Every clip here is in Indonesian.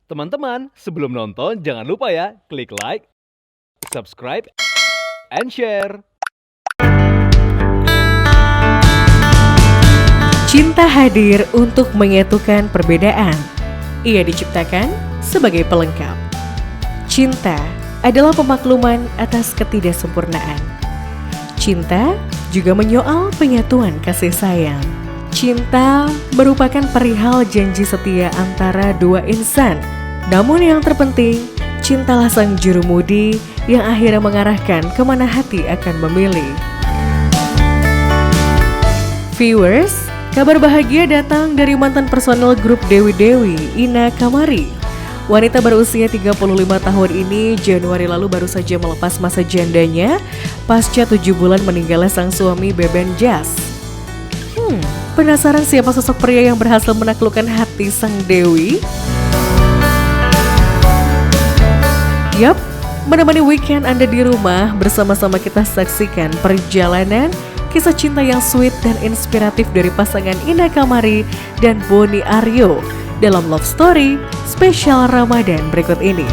Teman-teman, sebelum nonton jangan lupa ya, klik like, subscribe, and share. Cinta hadir untuk menyatukan perbedaan. Ia diciptakan sebagai pelengkap. Cinta adalah pemakluman atas ketidaksempurnaan. Cinta juga menyoal penyatuan kasih sayang. Cinta merupakan perihal janji setia antara dua insan. Namun yang terpenting, cintalah sang jurumudi yang akhirnya mengarahkan kemana hati akan memilih. Viewers, kabar bahagia datang dari mantan personel grup Dewi Dewi, Ina Kamari. Wanita berusia 35 tahun ini Januari lalu baru saja melepas masa jandanya pasca 7 bulan meninggalnya sang suami Beben Jas. Penasaran siapa sosok pria yang berhasil menaklukkan hati sang Dewi? Yap, menemani weekend Anda di rumah, bersama-sama kita saksikan perjalanan kisah cinta yang sweet dan inspiratif dari pasangan Ina Kamari dan Boni Aryo dalam Love Story spesial Ramadan berikut ini.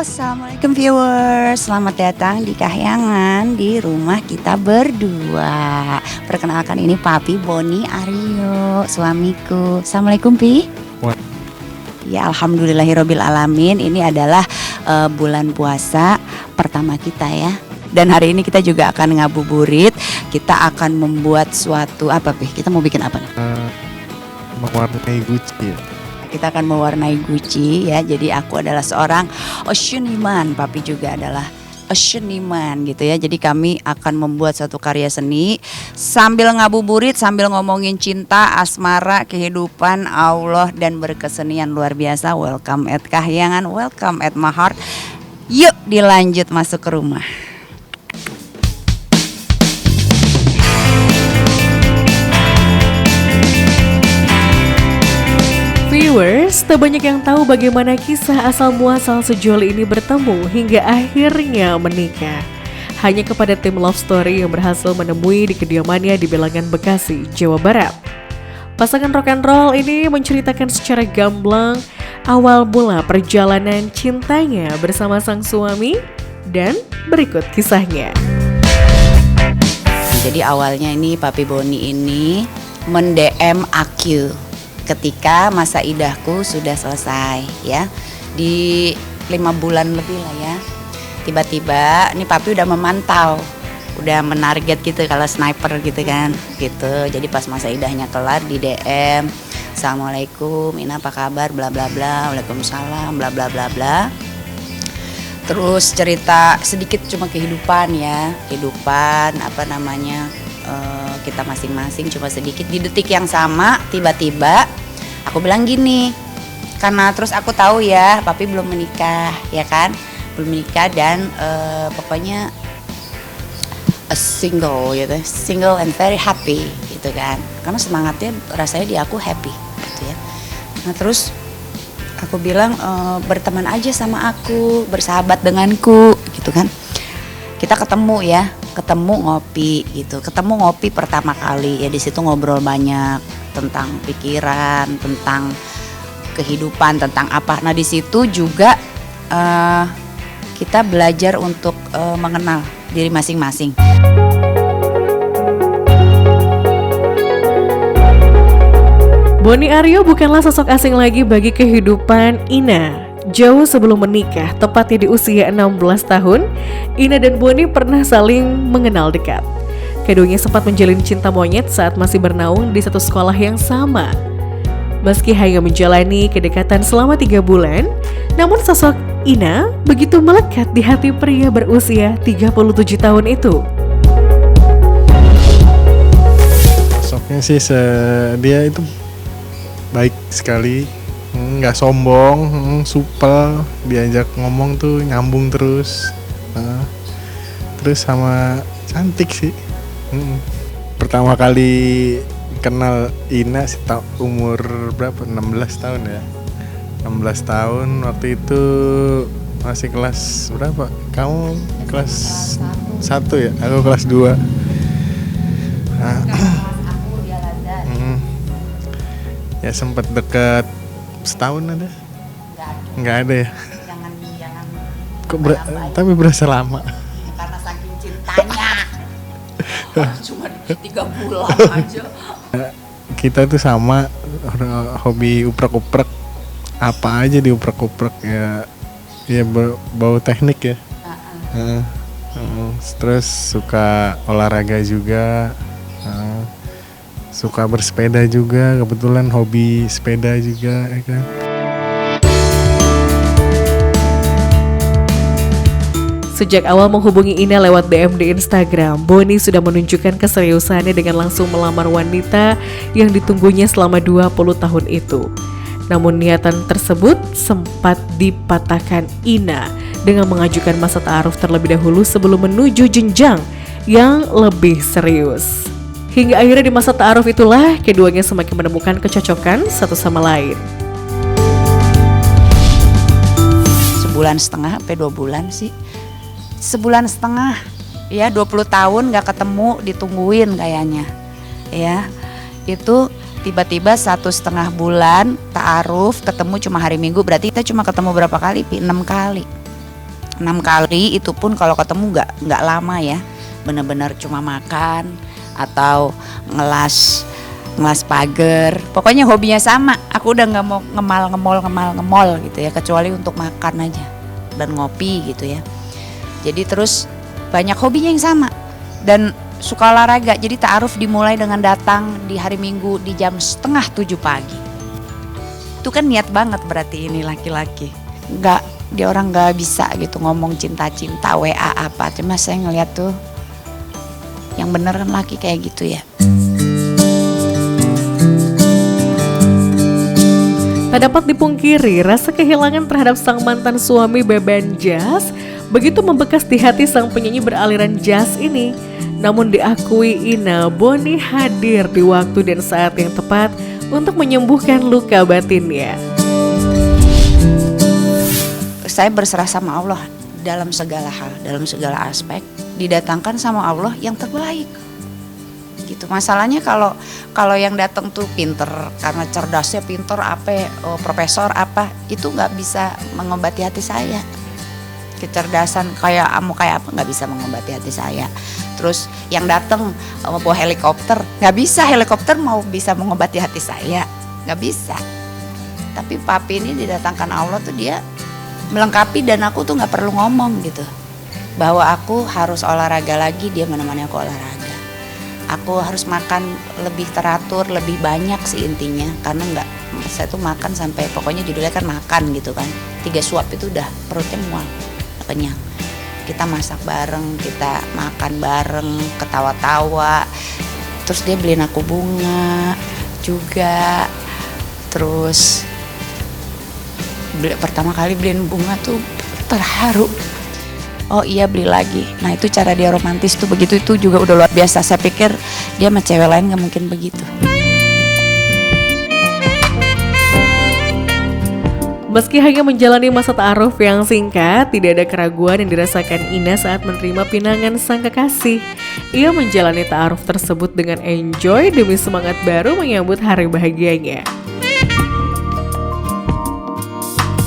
Assalamualaikum viewers, selamat datang di Kahyangan di rumah kita berdua. Perkenalkan, ini Papi Boni Aryo, suamiku. Assalamualaikum Pi. Ya, alhamdulillahirobbil alamin. Ini adalah bulan puasa pertama kita ya. Dan hari ini kita juga akan ngabuburit. Kita akan membuat suatu apa Pi? Kita mau bikin apa nih? Mewarnai Gucci. Kita akan mewarnai Gucci ya. Jadi aku adalah seorang seniman, Papi juga adalah seniman gitu ya. Jadi kami akan membuat suatu karya seni sambil ngabuburit, sambil ngomongin cinta, asmara, kehidupan, Allah dan berkesenian luar biasa. Welcome at Kahyangan, welcome at my heart. Yuk dilanjut masuk ke rumah. Viewers, tak banyak yang tahu bagaimana kisah asal muasal sejoli ini bertemu hingga akhirnya menikah. Hanya kepada tim Love Story yang berhasil menemui di kediamannya di Bilangan, Bekasi, Jawa Barat. Pasangan rock and roll ini menceritakan secara gamblang awal mula perjalanan cintanya bersama sang suami dan berikut kisahnya. Jadi awalnya ini Papi Boni ini men-DM aku ketika masa idahku sudah selesai ya, di 5 bulan lebih lah ya. Tiba-tiba ini Papi udah memantau, udah menarget gitu kalau sniper gitu kan gitu. Jadi pas masa idahnya kelar di DM, Assalamualaikum Ina, apa kabar, bla bla bla, Waalaikumsalam, bla bla bla bla. Terus cerita sedikit cuma kehidupan ya, kehidupan apa namanya, kita masing-masing cuma sedikit. Di detik yang sama tiba-tiba aku bilang gini, karena terus aku tahu ya Papi belum menikah ya kan, belum menikah dan pokoknya single gitu, single and very happy gitu kan, karena semangatnya rasanya di aku happy gitu ya. Nah terus aku bilang berteman aja sama aku, bersahabat denganku gitu kan. Kita ketemu ya, ketemu ngopi gitu, ketemu ngopi pertama kali ya, di situ ngobrol banyak tentang pikiran, tentang kehidupan, tentang apa. Nah di situ juga kita belajar untuk mengenal diri masing-masing. Boni Aryo bukanlah sosok asing lagi bagi kehidupan Ina. Jauh sebelum menikah, tepatnya di usia 16 tahun, Ina dan Boni pernah saling mengenal dekat. Keduanya sempat menjalin cinta monyet saat masih bernaung di satu sekolah yang sama. Meski hanya menjalani kedekatan selama 3 bulan, namun sosok Ina begitu melekat di hati pria berusia 37 tahun itu. Sosoknya sih dia itu baik sekali, nggak sombong, supel, diajak ngomong tuh nyambung terus. Terus sama cantik sih. Pertama kali kenal Ina umur berapa? 16 tahun ya. 16 tahun waktu itu masih kelas berapa? Kamu kelas 1 ya? Aku kelas 2. Aku dia Lazar. Ya sempat dekat setahun ada? Nggak ada ya? Jangan Kok tapi berasa lama. karena saking cintanya. Cuma 3 bulan aja. Kita tuh sama hobi uprek-uprek, apa aja diuprek-uprek ya, ya bau teknik ya. Terus suka olahraga juga, suka bersepeda juga, kebetulan hobi sepeda juga ya kan. Sejak awal menghubungi Ina lewat DM di Instagram, Boni sudah menunjukkan keseriusannya dengan langsung melamar wanita yang ditunggunya selama 20 tahun itu. Namun niatan tersebut sempat dipatahkan Ina dengan mengajukan masa ta'aruf terlebih dahulu sebelum menuju jenjang yang lebih serius. Hingga akhirnya di masa ta'aruf itulah keduanya semakin menemukan kecocokan satu sama lain. Sebulan setengah sampai 2 bulan sih. Sebulan setengah ya, 20 tahun gak ketemu, ditungguin kayaknya ya. Itu tiba-tiba 1,5 bulan ta'aruf, ketemu cuma hari Minggu. Berarti kita cuma ketemu berapa kali? 6 kali. 6 kali itu pun kalau ketemu nggak lama ya, bener-bener cuma makan atau ngelas pagar. Pokoknya hobinya sama. Aku udah nggak mau ngemol gitu ya, kecuali untuk makan aja dan ngopi gitu ya. Jadi terus banyak hobinya yang sama dan suka olahraga. Jadi ta'aruf dimulai dengan datang di hari Minggu di jam 6:30 pagi. Itu kan niat banget berarti ini laki-laki. Dia orang nggak bisa gitu ngomong cinta-cinta, WA apa. Cuma saya ngeliat tuh yang bener kan laki kayak gitu ya. Tak dapat dipungkiri, rasa kehilangan terhadap sang mantan suami Beben Jazz begitu membekas di hati sang penyanyi beraliran jazz ini. Namun diakui Ina, Boni hadir di waktu dan saat yang tepat untuk menyembuhkan luka batinnya. Saya berserah sama Allah dalam segala hal, dalam segala aspek. Didatangkan sama Allah yang terbaik. Gitu. Masalahnya kalau yang datang tuh pinter, karena cerdasnya pinter profesor apa, itu nggak bisa mengobati hati saya. Kecerdasan kayak apa nggak bisa mengobati hati saya. Terus yang datang bawa helikopter, nggak bisa, helikopter mau bisa mengobati hati saya, nggak bisa. Tapi papi ini didatangkan Allah tuh dia melengkapi, dan aku tuh nggak perlu ngomong gitu bahwa aku harus olahraga lagi, dia menemani aku olahraga. Aku harus makan lebih teratur, lebih banyak sih intinya, karena saya tuh makan sampai pokoknya judulnya kan makan gitu kan, 3 suap itu udah perutnya mual, kenyang. Kita masak bareng, kita makan bareng, ketawa-tawa. Terus dia beliin aku bunga juga. Terus pertama kali beliin bunga tuh terharu. Oh iya, beli lagi. Nah itu cara dia romantis tuh begitu, itu juga udah luar biasa. Saya pikir dia sama cewek lain gak mungkin begitu. Meski hanya menjalani masa ta'aruf yang singkat, tidak ada keraguan yang dirasakan Ina saat menerima pinangan sang kekasih. Ia menjalani ta'aruf tersebut dengan enjoy demi semangat baru menyambut hari bahagianya.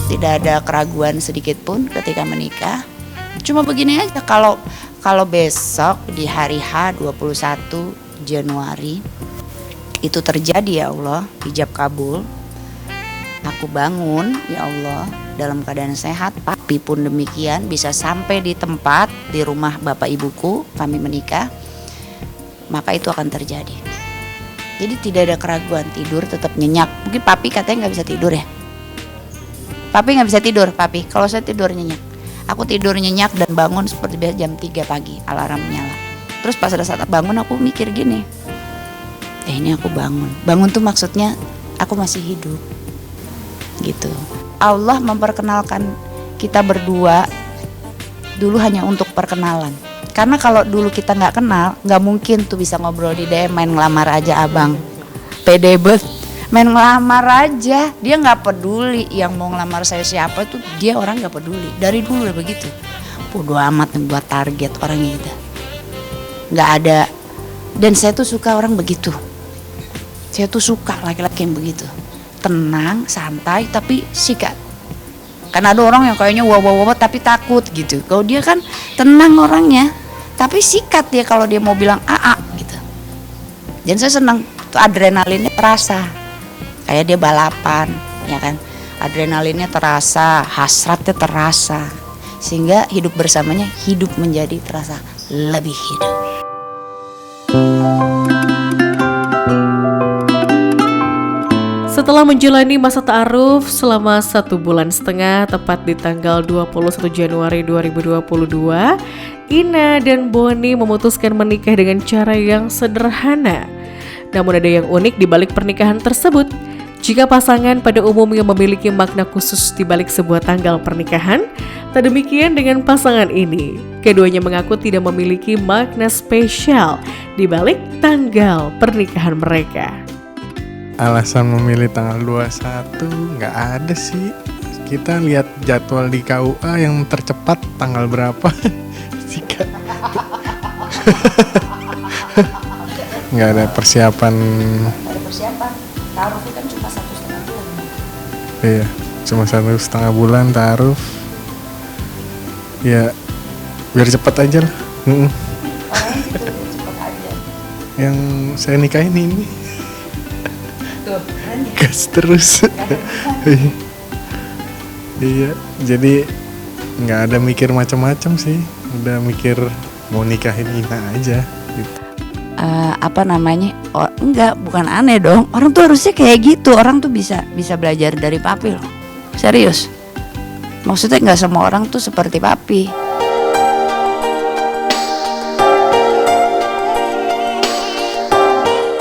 Tidak ada keraguan sedikit pun ketika menikah. Cuma begini aja, kalau besok di hari H 21 Januari itu terjadi, ya Allah, ijab kabul. Aku bangun, ya Allah, dalam keadaan sehat. Papi pun demikian, bisa sampai di tempat, di rumah bapak ibuku, kami menikah. Maka itu akan terjadi. Jadi tidak ada keraguan, tidur tetap nyenyak. Mungkin papi katanya gak bisa tidur ya. Papi gak bisa tidur, papi. Kalau saya tidur nyenyak. Aku tidur nyenyak dan bangun seperti biasa jam 3 pagi, alarm nyala. Terus pas ada saat bangun aku mikir gini, ini aku bangun. Bangun tuh maksudnya aku masih hidup. Gitu. Allah memperkenalkan kita berdua dulu hanya untuk perkenalan. Karena kalau dulu kita nggak kenal, nggak mungkin tuh bisa ngobrol di DM, main ngelamar aja abang. Pede banget, main ngelamar aja, dia nggak peduli yang mau ngelamar saya siapa itu, dia orang nggak peduli. Dari dulu udah begitu. Bodoh amat buat target orangnya itu. Nggak ada. Dan saya tuh suka orang begitu. Saya tuh suka laki-laki yang begitu. Tenang, santai, tapi sikat. Karena ada orang yang kayaknya wah tapi takut gitu. Kalau dia kan tenang orangnya, tapi sikat dia kalau dia mau bilang AA gitu. Dan saya senang, tuh adrenalinnya terasa. Kayak dia balapan, ya kan. Adrenalinnya terasa, hasratnya terasa. Sehingga hidup bersamanya hidup menjadi terasa lebih hidup. Setelah menjalani masa ta'aruf selama 1,5 bulan, tepat di tanggal 21 Januari 2022, Ina dan Boni memutuskan menikah dengan cara yang sederhana. Namun ada yang unik di balik pernikahan tersebut. Jika pasangan pada umumnya memiliki makna khusus di balik sebuah tanggal pernikahan, tak demikian dengan pasangan ini. Keduanya mengaku tidak memiliki makna spesial di balik tanggal pernikahan mereka. Alasan memilih tanggal 21 nggak ada sih. Kita lihat jadwal di KUA yang tercepat tanggal berapa. Sikat. Nggak ada persiapan. Ada persiapan, taruh itu kan cuma 1,5 bulan. Iya, cuma 1,5 bulan taruh. Ya, biar cepet aja lah. Orangnya gitu, cepet aja. Yang saya nikahin ini Tuh, keren ya. gas terus. Iya, jadi nggak ada mikir macam-macam sih. Udah mikir mau nikahin Ina aja gitu. Enggak, bukan aneh dong. Orang tuh harusnya kayak gitu. Orang tuh bisa belajar dari papi loh. Serius. Maksudnya nggak semua orang tuh seperti papi.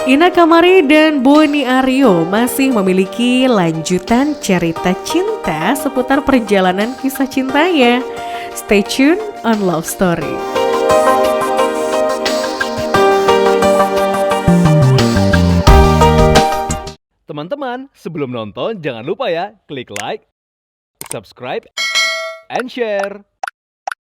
Ina Kamari dan Boni Aryo masih memiliki lanjutan cerita cinta seputar perjalanan kisah cintanya. Stay tune on Love Story. Teman-teman, sebelum nonton jangan lupa ya klik like, subscribe, and share.